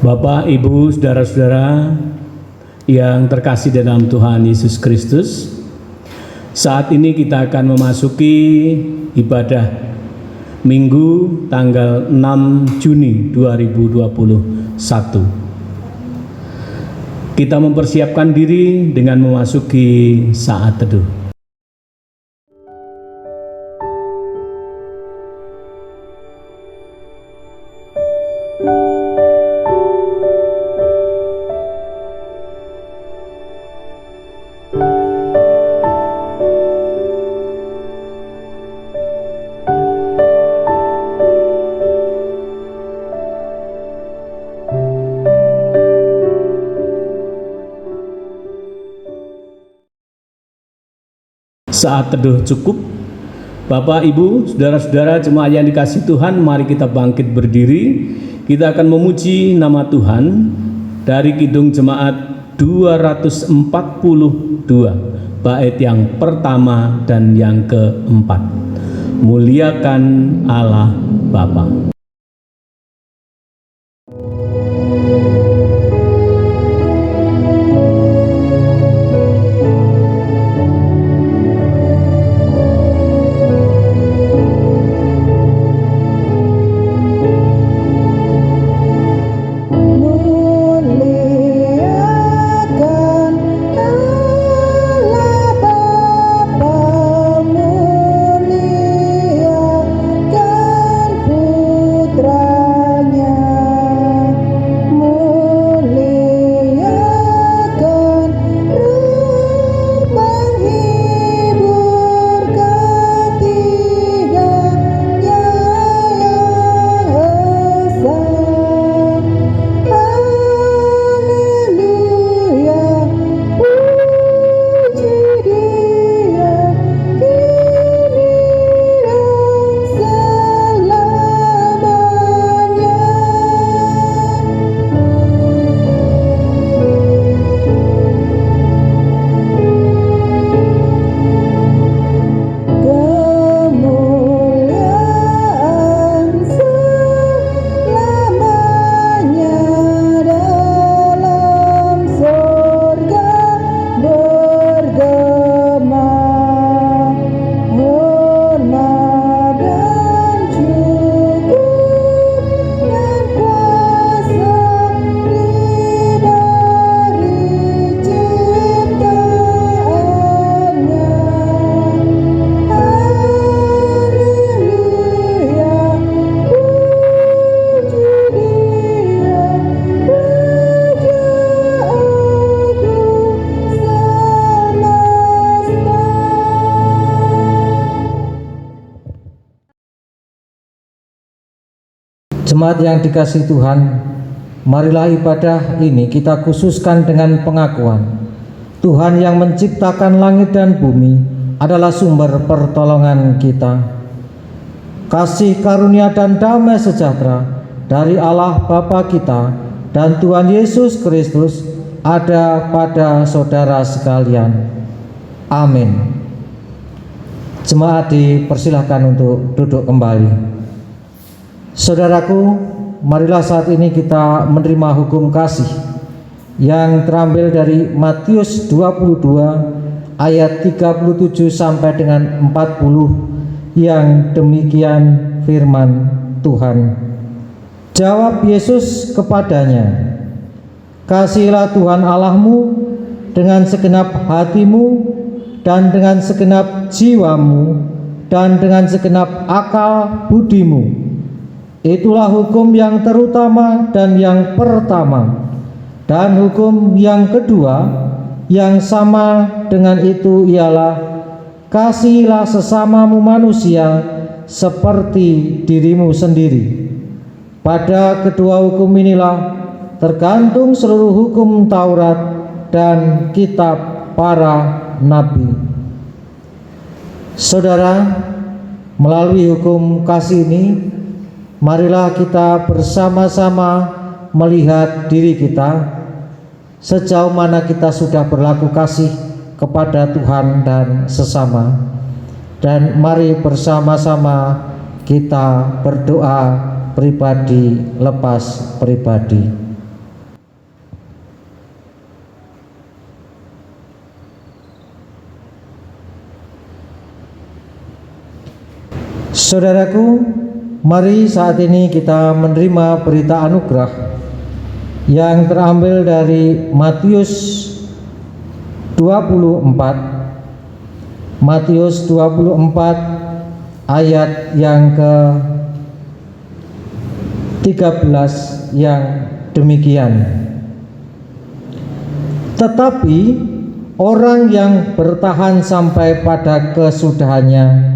Bapak, Ibu, saudara-saudara yang terkasih dalam Tuhan Yesus Kristus, saat ini kita akan memasuki ibadah Minggu tanggal 6 Juni 2021. Kita mempersiapkan diri dengan memasuki saat teduh. Saat teduh cukup. Bapak, Ibu, saudara-saudara jemaat yang dikasihi Tuhan, mari kita bangkit berdiri. Kita akan memuji nama Tuhan dari Kidung Jemaat 242, bait yang pertama dan yang keempat. Muliakan Allah Bapa. Jemaat yang dikasihi Tuhan, marilah ibadah ini kita khususkan dengan pengakuan Tuhan yang menciptakan langit dan bumi adalah sumber pertolongan kita. Kasih karunia dan damai sejahtera dari Allah Bapa kita dan Tuhan Yesus Kristus ada pada saudara sekalian. Amin. Jemaat dipersilahkan untuk duduk kembali. Saudaraku, marilah saat ini kita menerima hukum kasih yang terambil dari Matius 22 ayat 37 sampai dengan 40 yang demikian firman Tuhan. Jawab Yesus kepadanya, "Kasihilah Tuhan Allahmu dengan segenap hatimu dan dengan segenap jiwamu dan dengan segenap akal budimu. Itulah hukum yang terutama dan yang pertama. Dan hukum yang kedua yang sama dengan itu ialah kasihilah sesamamu manusia seperti dirimu sendiri. Pada kedua hukum inilah tergantung seluruh hukum Taurat dan kitab para nabi." Saudara, melalui hukum kasih ini, marilah kita bersama-sama melihat diri kita, sejauh mana kita sudah berlaku kasih kepada Tuhan dan sesama. Dan mari bersama-sama kita berdoa pribadi lepas pribadi. Saudaraku, mari saat ini kita menerima berita anugerah yang terambil dari Matius 24. Matius 24 ayat yang ke-13 yang demikian. Tetapi orang yang bertahan sampai pada kesudahannya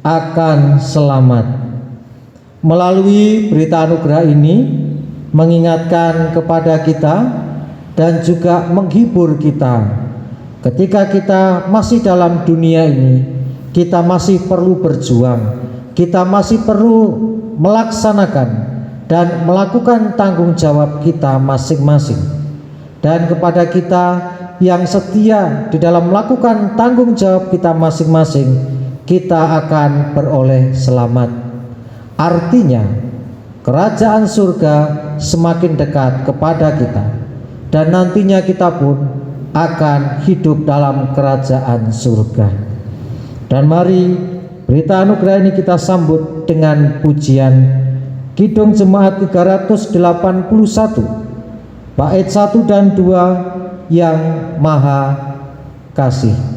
akan selamat. Melalui berita anugerah ini mengingatkan kepada kita dan juga menghibur kita ketika kita masih dalam dunia ini, kita masih perlu berjuang, kita masih perlu melaksanakan dan melakukan tanggung jawab kita masing-masing. Dan kepada kita yang setia di dalam melakukan tanggung jawab kita masing-masing, kita akan beroleh selamat. Artinya, kerajaan surga semakin dekat kepada kita, dan nantinya kita pun akan hidup dalam kerajaan surga. Dan mari berita anugerah ini kita sambut dengan pujian Kidung Jemaat 381 bait 1 dan 2 yang Maha Kasih.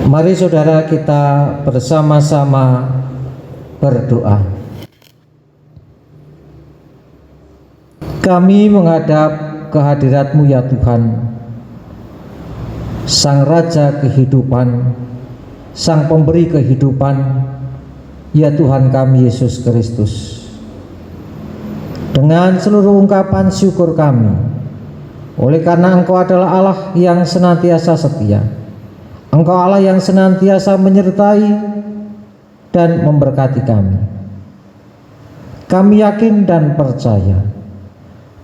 Mari saudara kita bersama-sama berdoa. Kami menghadap kehadirat-Mu ya Tuhan, Sang Raja kehidupan, Sang Pemberi kehidupan, ya Tuhan kami Yesus Kristus. Dengan seluruh ungkapan syukur kami, oleh karena Engkau adalah Allah yang senantiasa setia, Engkau Allah yang senantiasa menyertai dan memberkati kami. Kami yakin dan percaya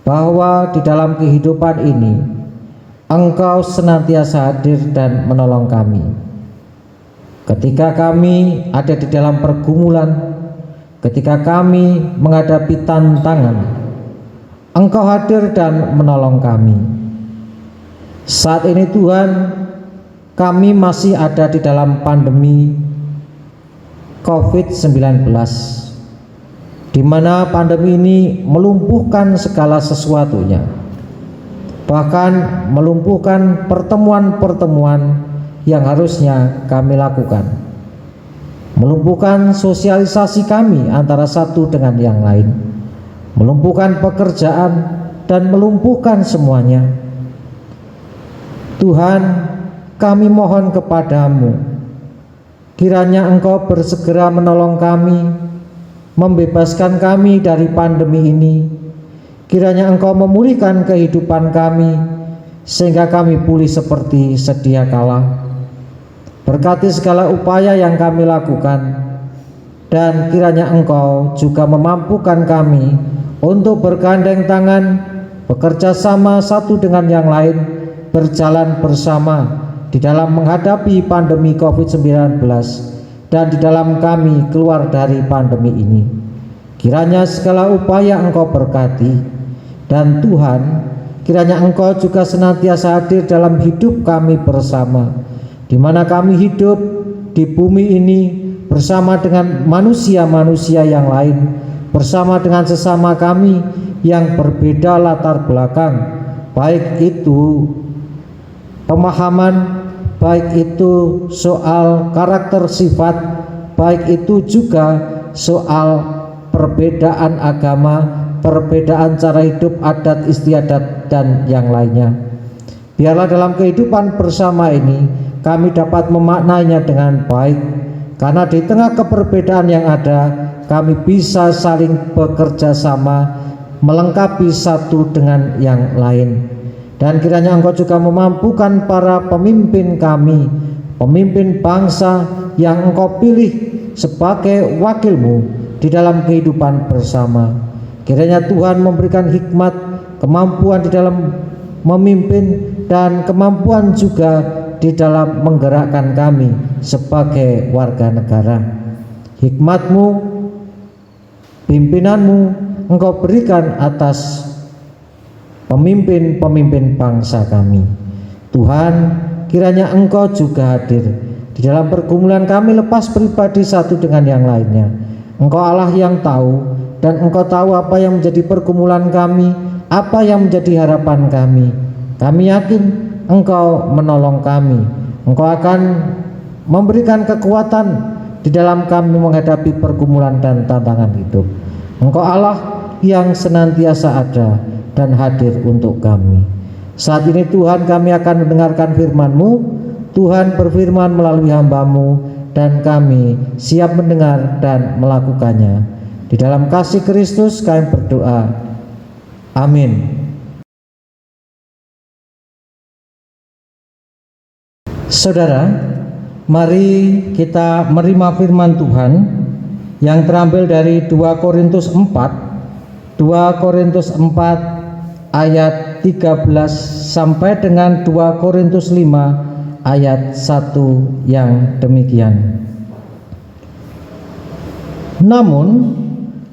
bahwa di dalam kehidupan ini Engkau senantiasa hadir dan menolong kami. Ketika kami ada di dalam pergumulan, ketika kami menghadapi tantangan, Engkau hadir dan menolong kami. Saat ini Tuhan, kami masih ada di dalam pandemi COVID-19, di mana pandemi ini melumpuhkan segala sesuatunya, bahkan melumpuhkan pertemuan-pertemuan yang harusnya kami lakukan, melumpuhkan sosialisasi kami antara satu dengan yang lain, melumpuhkan pekerjaan dan melumpuhkan semuanya. Tuhan, kami mohon kepadamu, kiranya Engkau bersegera menolong kami, membebaskan kami dari pandemi ini. Kiranya Engkau memulihkan kehidupan kami, sehingga kami pulih seperti sedia kala. Berkati segala upaya yang kami lakukan, dan kiranya Engkau juga memampukan kami untuk bergandeng tangan, bekerja sama satu dengan yang lain, berjalan bersama di dalam menghadapi pandemi COVID-19, dan di dalam kami keluar dari pandemi ini. Kiranya segala upaya Engkau berkati, dan Tuhan, kiranya Engkau juga senantiasa hadir dalam hidup kami bersama, di mana kami hidup di bumi ini bersama dengan manusia-manusia yang lain, bersama dengan sesama kami yang berbeda latar belakang, baik itu pemahaman, baik itu soal karakter sifat, baik itu juga soal perbedaan agama, perbedaan cara hidup, adat istiadat, dan yang lainnya. Biarlah dalam kehidupan bersama ini kami dapat memaknainya dengan baik, karena di tengah keperbedaan yang ada, kami bisa saling bekerja sama, melengkapi satu dengan yang lain. Dan kiranya Engkau juga memampukan para pemimpin kami, pemimpin bangsa yang Engkau pilih sebagai wakil-Mu di dalam kehidupan bersama. Kiranya Tuhan memberikan hikmat, kemampuan di dalam memimpin, dan kemampuan juga di dalam menggerakkan kami sebagai warga negara. Hikmat-Mu, pimpinan-Mu Engkau berikan atas pemimpin-pemimpin bangsa kami. Tuhan, kiranya Engkau juga hadir di dalam pergumulan kami lepas pribadi satu dengan yang lainnya. Engkau Allah yang tahu, dan Engkau tahu apa yang menjadi pergumulan kami, apa yang menjadi harapan kami. Kami yakin Engkau menolong kami. Engkau akan memberikan kekuatan di dalam kami menghadapi pergumulan dan tantangan hidup. Engkau Allah yang senantiasa ada dan hadir untuk kami. Saat ini Tuhan, kami akan mendengarkan firman-Mu. Tuhan berfirman melalui hamba-Mu, dan kami siap mendengar dan melakukannya. Di dalam kasih Kristus kami berdoa. Amin. Saudara, mari kita menerima firman Tuhan yang terambil dari 2 Korintus 4 ayat 13 sampai dengan 2 Korintus 5 ayat 1 yang demikian. Namun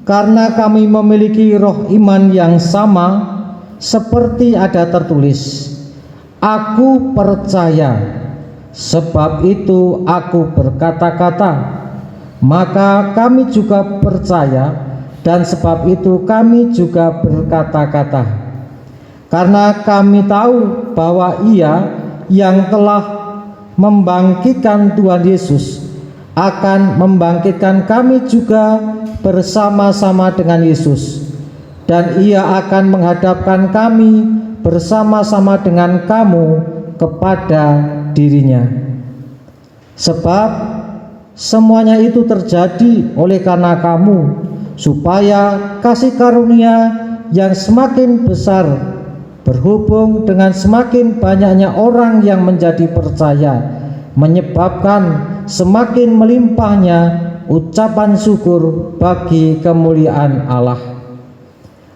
karena kami memiliki roh iman yang sama, seperti ada tertulis, aku percaya, sebab itu aku berkata-kata. Maka kami juga percaya, dan sebab itu kami juga berkata-kata. Karena kami tahu bahwa Ia yang telah membangkitkan Tuhan Yesus akan membangkitkan kami juga bersama-sama dengan Yesus, dan Ia akan menghadapkan kami bersama-sama dengan kamu kepada dirinya. Sebab semuanya itu terjadi oleh karena kamu, supaya kasih karunia yang semakin besar berhubung dengan semakin banyaknya orang yang menjadi percaya, menyebabkan semakin melimpahnya ucapan syukur bagi kemuliaan Allah.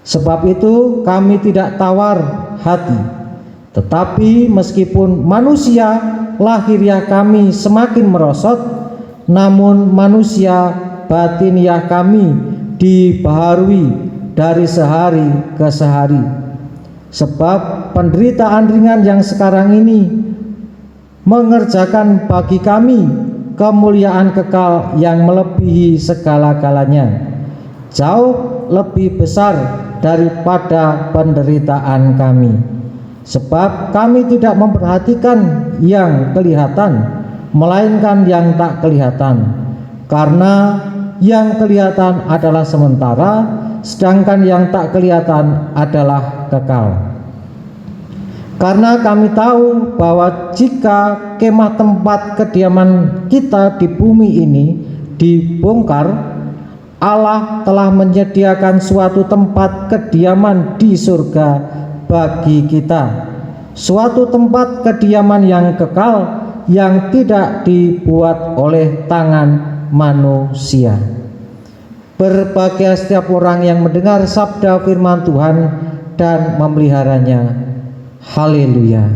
Sebab itu kami tidak tawar hati, tetapi meskipun manusia lahiriah kami semakin merosot, namun manusia batiniah kami dibaharui dari sehari ke sehari. Sebab penderitaan ringan yang sekarang ini mengerjakan bagi kami kemuliaan kekal yang melebihi segala-galanya, jauh lebih besar daripada penderitaan kami. Sebab kami tidak memperhatikan yang kelihatan, melainkan yang tak kelihatan. Karena yang kelihatan adalah sementara, sedangkan yang tak kelihatan adalah kekal. Karena kami tahu bahwa jika kemah tempat kediaman kita di bumi ini dibongkar, Allah telah menyediakan suatu tempat kediaman di surga bagi kita, suatu tempat kediaman yang kekal yang tidak dibuat oleh tangan manusia. Berbahagia setiap orang yang mendengar sabda firman Tuhan dan memeliharanya. Haleluya.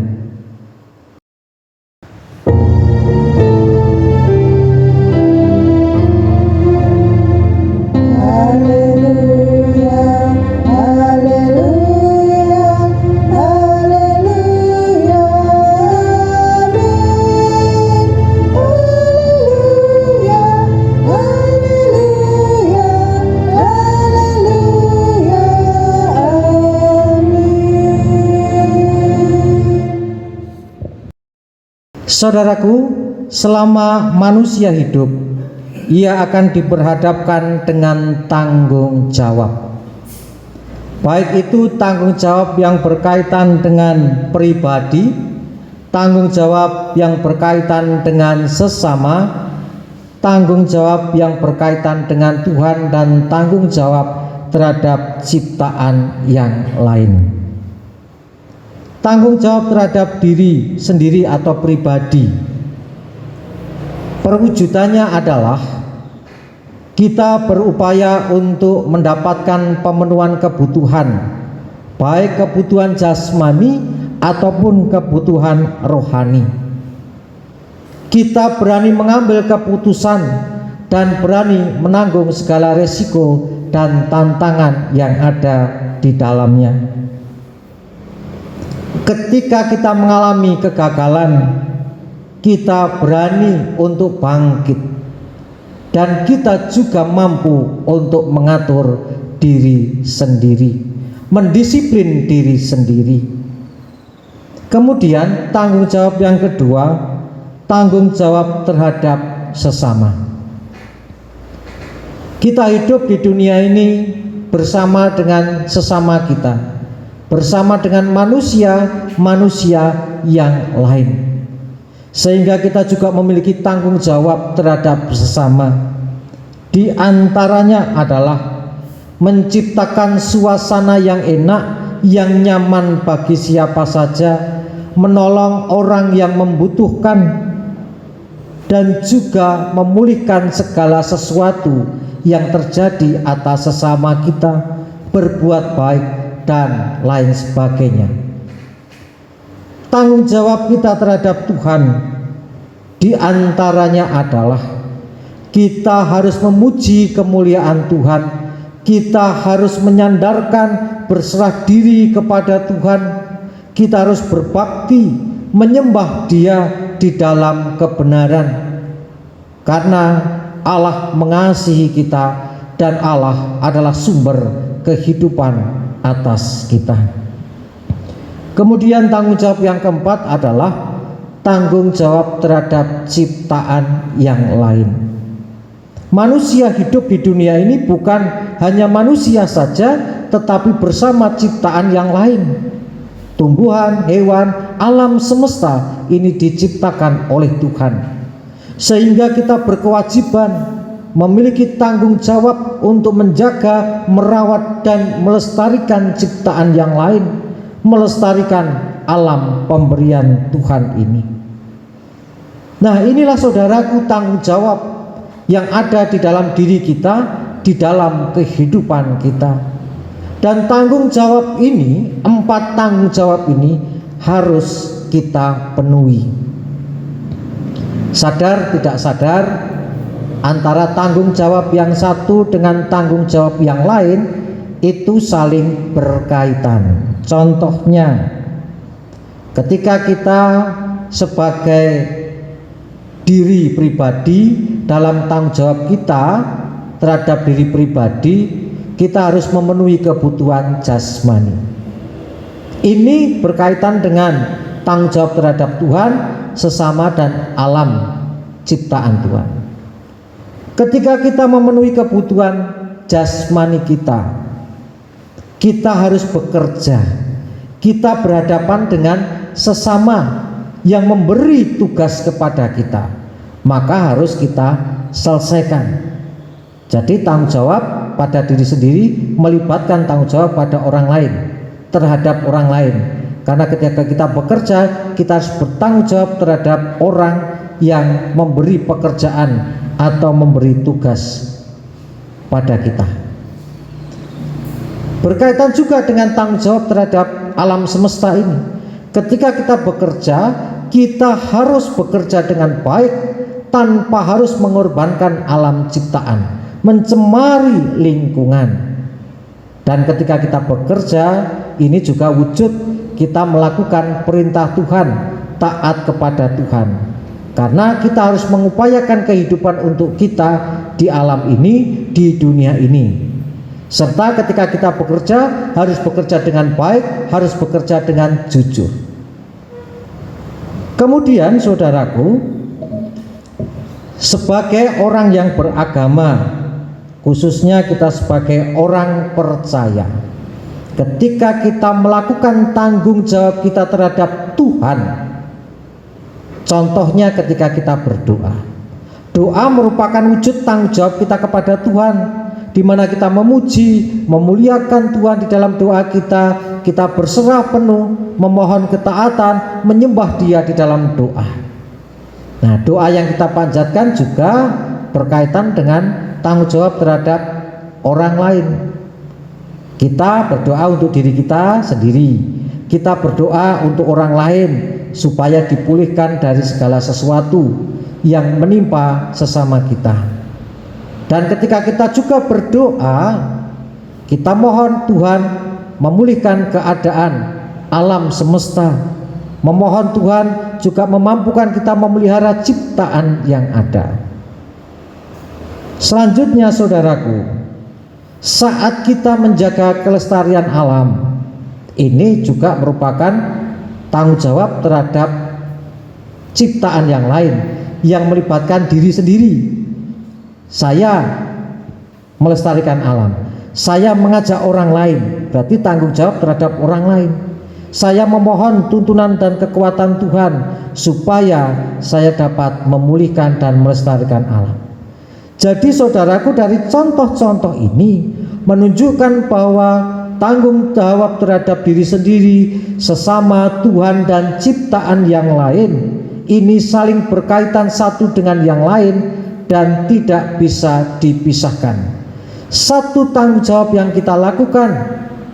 Saudaraku, selama manusia hidup, ia akan diperhadapkan dengan tanggung jawab. Baik itu tanggung jawab yang berkaitan dengan pribadi, tanggung jawab yang berkaitan dengan sesama, tanggung jawab yang berkaitan dengan Tuhan, dan tanggung jawab terhadap ciptaan yang lain. Tanggung jawab terhadap diri sendiri atau pribadi, perwujudannya adalah kita berupaya untuk mendapatkan pemenuhan kebutuhan, baik kebutuhan jasmani ataupun kebutuhan rohani. Kita berani mengambil keputusan dan berani menanggung segala resiko dan tantangan yang ada di dalamnya. Ketika kita mengalami kegagalan, kita berani untuk bangkit, dan kita juga mampu untuk mengatur diri sendiri, mendisiplin diri sendiri. Kemudian tanggung jawab yang kedua, tanggung jawab terhadap sesama. Kita hidup di dunia ini bersama dengan sesama kita, bersama dengan manusia yang lain, sehingga kita juga memiliki tanggung jawab terhadap sesama. Di antaranya adalah menciptakan suasana yang enak, yang nyaman bagi siapa saja, menolong orang yang membutuhkan, dan juga memulihkan segala sesuatu yang terjadi atas sesama kita, berbuat baik, dan lain sebagainya. Tanggung jawab kita terhadap Tuhan di antaranya adalah kita harus memuji kemuliaan Tuhan, kita harus menyandarkan berserah diri kepada Tuhan, kita harus berbakti menyembah Dia di dalam kebenaran, karena Allah mengasihi kita dan Allah adalah sumber kehidupan atas kita. Kemudian tanggung jawab yang keempat adalah tanggung jawab terhadap ciptaan yang lain. Manusia hidup di dunia ini bukan hanya manusia saja, tetapi bersama ciptaan yang lain. Tumbuhan, hewan, alam semesta ini diciptakan oleh Tuhan, sehingga kita berkewajiban memiliki tanggung jawab untuk menjaga, merawat, dan melestarikan ciptaan yang lain, melestarikan alam pemberian Tuhan ini. Nah, inilah saudaraku tanggung jawab yang ada di dalam diri kita, di dalam kehidupan kita. Dan tanggung jawab ini, 4 tanggung jawab ini harus kita penuhi. Sadar tidak sadar, antara tanggung jawab yang satu dengan tanggung jawab yang lain itu saling berkaitan. Contohnya, ketika kita sebagai diri pribadi, dalam tanggung jawab kita terhadap diri pribadi, kita harus memenuhi kebutuhan jasmani. Ini berkaitan dengan tanggung jawab terhadap Tuhan, sesama, dan alam ciptaan Tuhan. Ketika kita memenuhi kebutuhan jasmani kita harus bekerja. Kita berhadapan dengan sesama yang memberi tugas kepada kita, maka harus kita selesaikan. Jadi tanggung jawab pada diri sendiri melibatkan tanggung jawab pada orang lain, terhadap orang lain. Karena ketika kita bekerja, kita harus bertanggung jawab terhadap orang yang memberi pekerjaan atau memberi tugas pada kita. Berkaitan juga dengan tanggung jawab terhadap alam semesta ini. Ketika kita bekerja, kita harus bekerja dengan baik tanpa harus mengorbankan alam ciptaan, mencemari lingkungan. Dan ketika kita bekerja, ini juga wujud kita melakukan perintah Tuhan, taat kepada Tuhan. Karena kita harus mengupayakan kehidupan untuk kita di alam ini, di dunia ini. Serta ketika kita bekerja, harus bekerja dengan baik, harus bekerja dengan jujur. Kemudian saudaraku, sebagai orang yang beragama, khususnya kita sebagai orang percaya, ketika kita melakukan tanggung jawab kita terhadap Tuhan, contohnya ketika kita berdoa. Doa merupakan wujud tanggung jawab kita kepada Tuhan, di mana kita memuji, memuliakan Tuhan di dalam doa kita berserah penuh, memohon ketaatan, menyembah Dia di dalam doa. Nah, doa yang kita panjatkan juga berkaitan dengan tanggung jawab terhadap orang lain. Kita berdoa untuk diri kita sendiri, kita berdoa untuk orang lain supaya dipulihkan dari segala sesuatu yang menimpa sesama kita. Dan ketika kita juga berdoa, kita mohon Tuhan memulihkan keadaan alam semesta, memohon Tuhan juga memampukan kita memelihara ciptaan yang ada. Selanjutnya saudaraku, saat kita menjaga kelestarian alam, ini juga merupakan tanggung jawab terhadap ciptaan yang lain yang melibatkan diri sendiri. Saya melestarikan alam, saya mengajak orang lain, berarti tanggung jawab terhadap orang lain. Saya memohon tuntunan dan kekuatan Tuhan supaya saya dapat memulihkan dan melestarikan alam. Jadi saudaraku, dari contoh-contoh ini menunjukkan bahwa tanggung jawab terhadap diri sendiri, sesama, Tuhan dan ciptaan yang lain ini saling berkaitan satu dengan yang lain dan tidak bisa dipisahkan. Satu tanggung jawab yang kita lakukan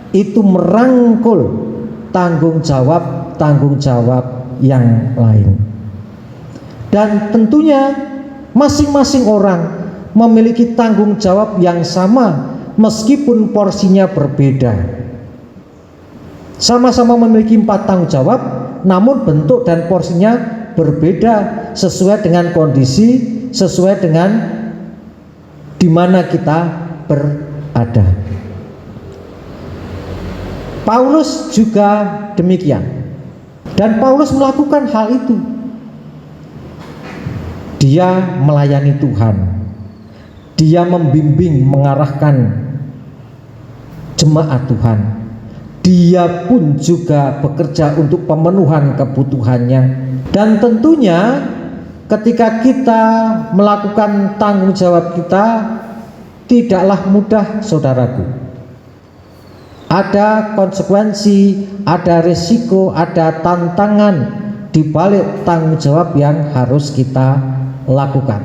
itu merangkul tanggung jawab yang lain. Dan tentunya masing-masing orang memiliki tanggung jawab yang sama meskipun porsinya berbeda. Sama-sama memiliki 4 tanggung jawab, namun bentuk dan porsinya berbeda sesuai dengan kondisi, sesuai dengan di mana kita berada. Paulus juga demikian, dan Paulus melakukan hal itu. Dia melayani Tuhan, dia membimbing, mengarahkan jemaat Tuhan. Dia pun juga bekerja untuk pemenuhan kebutuhannya. Dan tentunya ketika kita melakukan tanggung jawab kita, tidaklah mudah saudaraku. Ada konsekuensi, ada risiko, ada tantangan di balik tanggung jawab yang harus kita lakukan.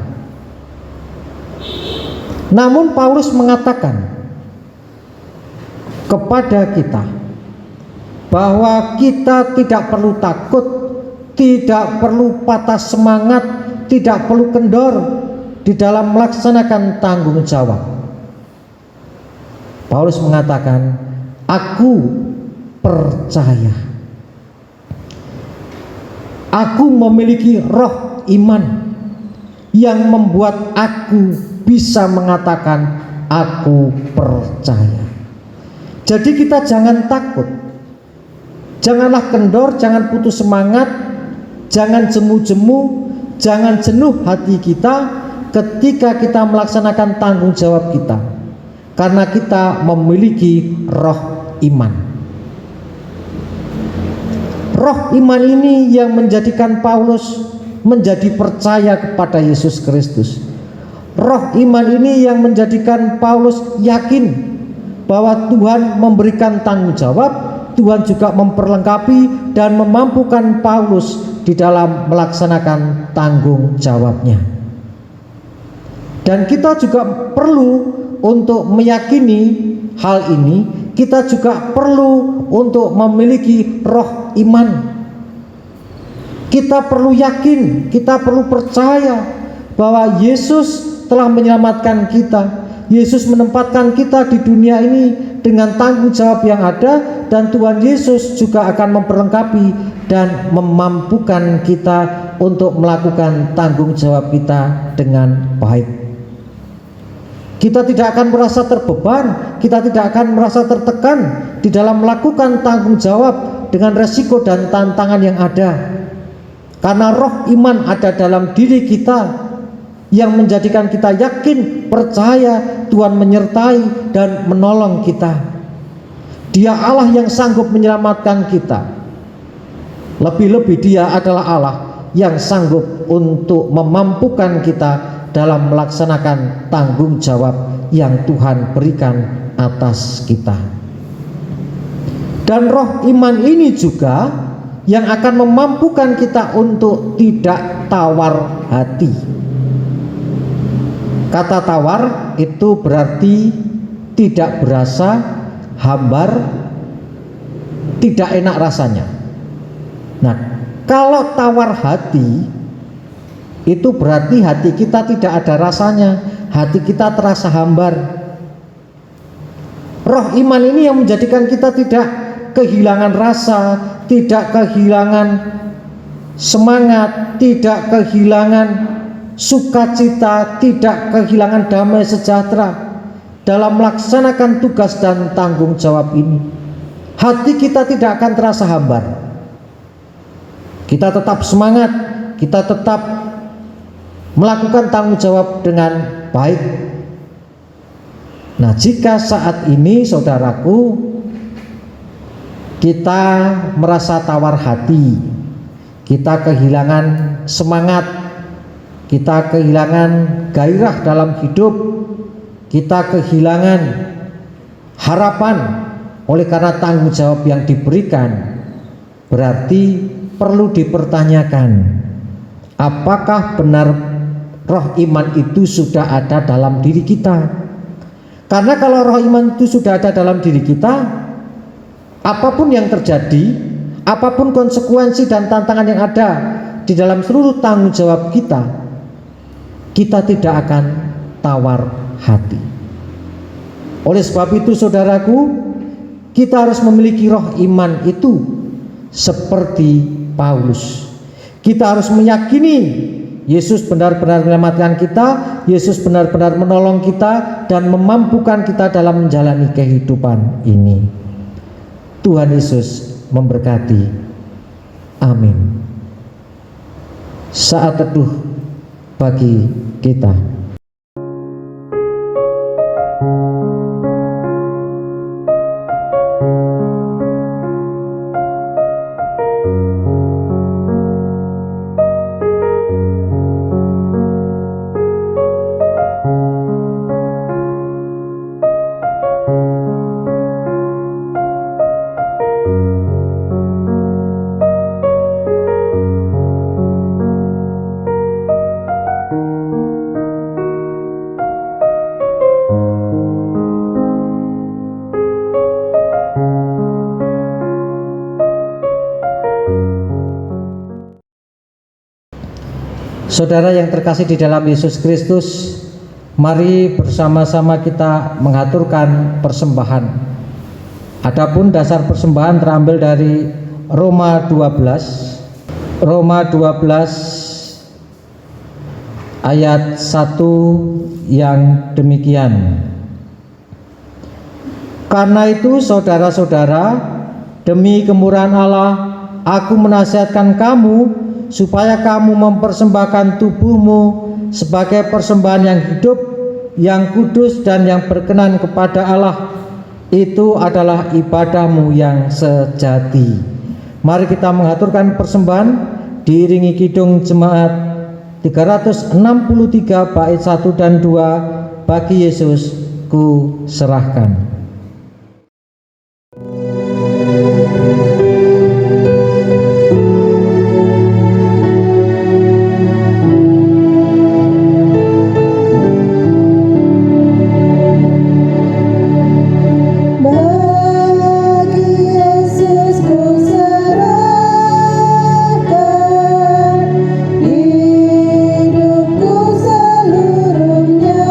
Namun Paulus mengatakan kepada kita bahwa kita tidak perlu takut, tidak perlu patah semangat, tidak perlu kendor di dalam melaksanakan tanggung jawab. Paulus mengatakan, aku percaya, aku memiliki roh iman yang membuat aku bisa mengatakan aku percaya. Jadi kita jangan takut, janganlah kendor, jangan putus semangat, jangan jemu-jemu, jangan jenuh hati kita ketika kita melaksanakan tanggung jawab kita, karena kita memiliki roh iman. Roh iman ini yang menjadikan Paulus menjadi percaya kepada Yesus Kristus. Roh iman ini yang menjadikan Paulus yakin bahwa Tuhan memberikan tanggung jawab, Tuhan juga memperlengkapi dan memampukan Paulus di dalam melaksanakan tanggung jawabnya. Dan kita juga perlu untuk meyakini hal ini. Kita juga perlu untuk memiliki roh iman. Kita perlu yakin, kita perlu percaya bahwa Yesus telah menyelamatkan kita. Yesus menempatkan kita di dunia ini dengan tanggung jawab yang ada, dan Tuhan Yesus juga akan memperlengkapi dan memampukan kita untuk melakukan tanggung jawab kita dengan baik. Kita tidak akan merasa terbeban, kita tidak akan merasa tertekan di dalam melakukan tanggung jawab dengan resiko dan tantangan yang ada. Karena roh iman ada dalam diri kita yang menjadikan kita yakin, percaya Tuhan menyertai dan menolong kita. Dia Allah yang sanggup menyelamatkan kita. Lebih-lebih Dia adalah Allah yang sanggup untuk memampukan kita dalam melaksanakan tanggung jawab yang Tuhan berikan atas kita. Dan roh iman ini juga yang akan memampukan kita untuk tidak tawar hati. Kata tawar itu berarti tidak berasa, hambar, tidak enak rasanya. Nah, kalau tawar hati itu berarti hati kita tidak ada rasanya, hati kita terasa hambar. Roh iman ini yang menjadikan kita tidak kehilangan rasa, tidak kehilangan semangat, tidak kehilangan sukacita, tidak kehilangan damai sejahtera dalam melaksanakan tugas dan tanggung jawab ini. Hati kita tidak akan terasa hambar. Kita tetap semangat, kita tetap melakukan tanggung jawab dengan baik. Nah, jika saat ini saudaraku kita merasa tawar hati, kita kehilangan semangat, kita kehilangan gairah dalam hidup, kita kehilangan harapan oleh karena tanggung jawab yang diberikan, berarti perlu dipertanyakan, apakah benar roh iman itu sudah ada dalam diri kita? Karena kalau roh iman itu sudah ada dalam diri kita, apapun yang terjadi, apapun konsekuensi dan tantangan yang ada di dalam seluruh tanggung jawab kita, kita tidak akan tawar hati. Oleh sebab itu saudaraku, kita harus memiliki roh iman itu seperti Paulus. Kita harus meyakini Yesus benar-benar menyelamatkan kita, Yesus benar-benar menolong kita dan memampukan kita dalam menjalani kehidupan ini. Tuhan Yesus memberkati. Amin. Saat teduh bagi kita. Saudara yang terkasih di dalam Yesus Kristus, mari bersama-sama kita mengaturkan persembahan. Adapun dasar persembahan terambil dari Roma 12 ayat 1 yang demikian. Karena itu saudara-saudara, demi kemurahan Allah, aku menasihatkan kamu supaya kamu mempersembahkan tubuhmu sebagai persembahan yang hidup, yang kudus dan yang berkenan kepada Allah. Itu adalah ibadahmu yang sejati. Mari kita mengaturkan persembahan diiringi kidung jemaat 363 bait 1 dan 2, bagi Yesus ku serahkan. Hidupku seluruhnya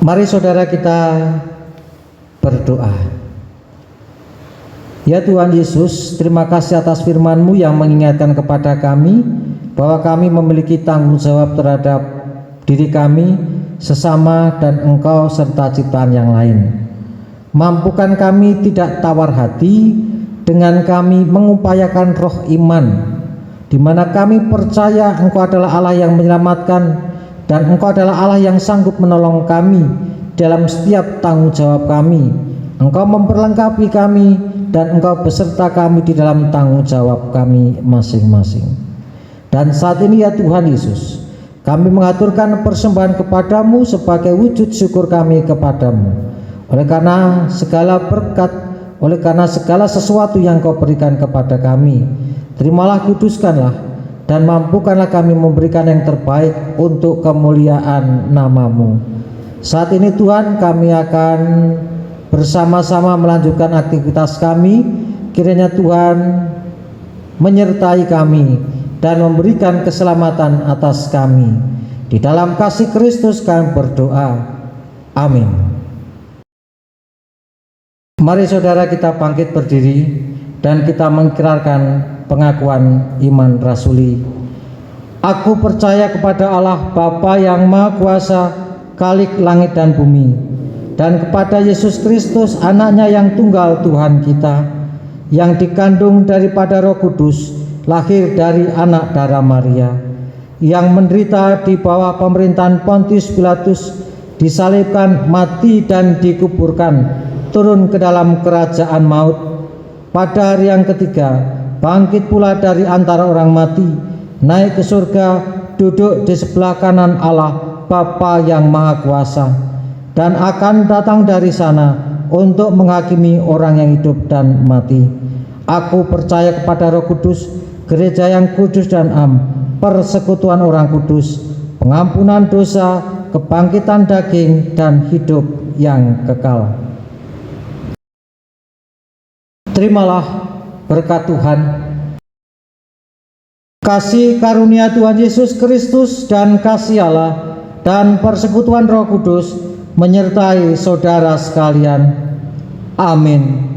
Mari saudara kita berdoa. Ya Tuhan Yesus, terima kasih atas firman-Mu yang mengingatkan kepada kami bahwa kami memiliki tanggung jawab terhadap diri kami, sesama, dan Engkau serta ciptaan yang lain. Mampukan kami tidak tawar hati dengan kami mengupayakan roh iman, di mana kami percaya Engkau adalah Allah yang menyelamatkan dan Engkau adalah Allah yang sanggup menolong kami dalam setiap tanggung jawab kami. Engkau memperlengkapi kami dan Engkau beserta kami di dalam tanggung jawab kami masing-masing. Dan saat ini ya Tuhan Yesus, kami mengaturkan persembahan kepadamu sebagai wujud syukur kami kepadamu. Oleh karena segala berkat, oleh karena segala sesuatu yang Kau berikan kepada kami, terimalah, kuduskanlah, dan mampukanlah kami memberikan yang terbaik untuk kemuliaan nama-Mu. Saat ini Tuhan, kami akan bersama-sama melanjutkan aktivitas kami. Kiranya Tuhan menyertai kami dan memberikan keselamatan atas kami. Di dalam kasih Kristus kami berdoa. Amin. Mari saudara kita bangkit berdiri dan kita mengikrarkan pengakuan iman rasuli. Aku percaya kepada Allah Bapa yang Maha Kuasa, Khalik langit dan bumi, dan kepada Yesus Kristus anaknya yang tunggal Tuhan kita, yang dikandung daripada Roh Kudus, lahir dari anak darah Maria, yang menderita di bawah pemerintahan Pontius Pilatus, disalibkan, mati dan dikuburkan, turun ke dalam kerajaan maut, pada hari yang ketiga bangkit pula dari antara orang mati, naik ke surga, duduk di sebelah kanan Allah Bapa yang Maha Kuasa, dan akan datang dari sana untuk menghakimi orang yang hidup dan mati. Aku percaya kepada Roh Kudus, gereja yang kudus dan am, persekutuan orang kudus, pengampunan dosa, kebangkitan daging, dan hidup yang kekal. Terimalah berkat Tuhan. Kasih karunia Tuhan Yesus Kristus dan kasih Allah dan persekutuan Roh Kudus menyertai saudara sekalian. Amin.